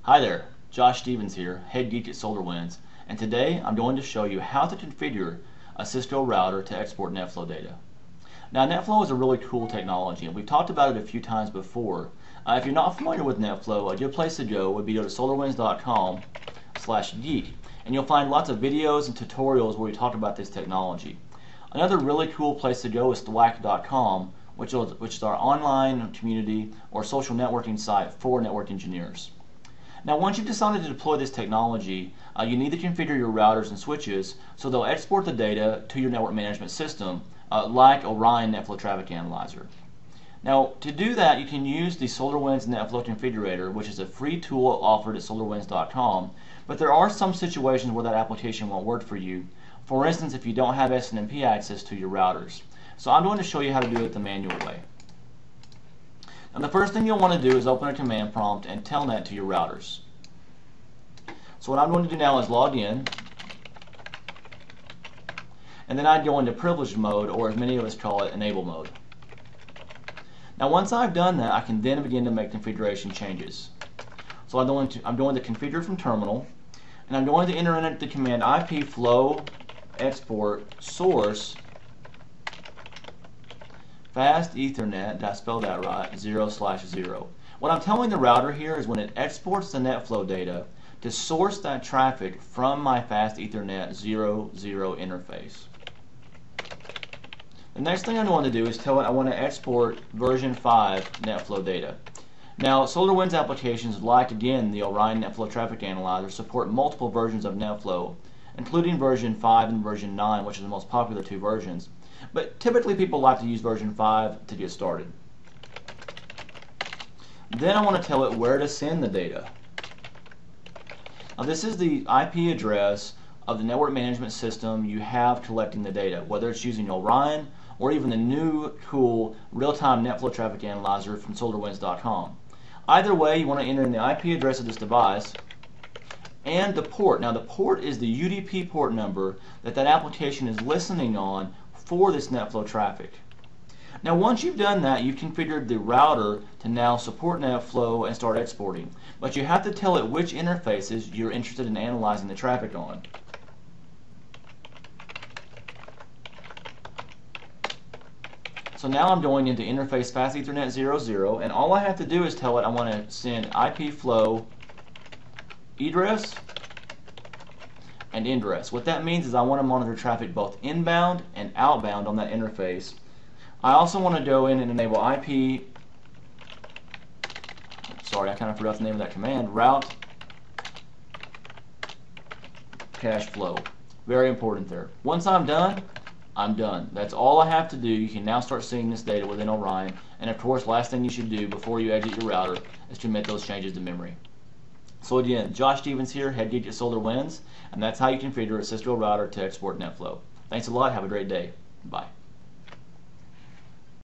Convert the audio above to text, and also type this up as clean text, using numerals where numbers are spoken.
Hi there, Josh Stevens here, head geek at SolarWinds, and today I'm going to show you how to configure a Cisco router to export NetFlow data. Now NetFlow is a really cool technology and we've talked about it a few times before. If you're not familiar with NetFlow, a good place to go would be to SolarWinds.com/geek, and you'll find lots of videos and tutorials where we talk about this technology. Another really cool place to go is thwack.com, which is our online community or social networking site for network engineers. Now once you've decided to deploy this technology, you need to configure your routers and switches so they'll export the data to your network management system like Orion NetFlow Traffic Analyzer. Now to do that you can use the SolarWinds NetFlow Configurator, which is a free tool offered at SolarWinds.com, but there are some situations where that application won't work for you. For instance, if you don't have SNMP access to your routers. So I'm going to show you how to do it the manual way. Now the first thing you'll want to do is open a command prompt and telnet to your routers. So what I'm going to do now is log in, and then I'd go into privileged mode, or as many of us call it, enable mode. Now once I've done that, I can then begin to make configuration changes. So I'm going to configure from terminal, and I'm going to enter in the command ipflow export source fast Ethernet, did I spell that right, 0/0. What I'm telling the router here is when it exports the NetFlow data to source that traffic from my fast Ethernet 0/0 interface. The next thing I want to do is tell it I want to export version 5 NetFlow data. Now SolarWinds applications like, again, the Orion NetFlow Traffic Analyzer support multiple versions of NetFlow, including version 5 and version 9, which are the most popular two versions. But typically people like to use version 5 to get started. Then I want to tell it where to send the data. Now this is the IP address of the network management system you have collecting the data, whether it's using Orion or even the new cool real-time NetFlow Traffic Analyzer from SolarWinds.com. Either way, you want to enter in the IP address of this device and the port. Now the port is the UDP port number that application is listening on for this NetFlow traffic. Now once you've done that, you've configured the router to now support NetFlow and start exporting. But you have to tell it which interfaces you're interested in analyzing the traffic on. So now I'm going into interface fast Ethernet 0/0, and all I have to do is tell it I want to send ipflow egress and ingress. What that means is I want to monitor traffic both inbound and outbound on that interface. I also want to go in and enable IP, sorry, I kind of forgot the name of that command, route cache flow. Very important there. Once I'm done, I'm done. That's all I have to do. You can now start seeing this data within Orion, and of course last thing you should do before you exit your router is to make those changes to memory. So again, Josh Stevens here, head geek at SolarWinds, and that's how you configure a Cisco router to export NetFlow. Thanks a lot. Have a great day. Bye.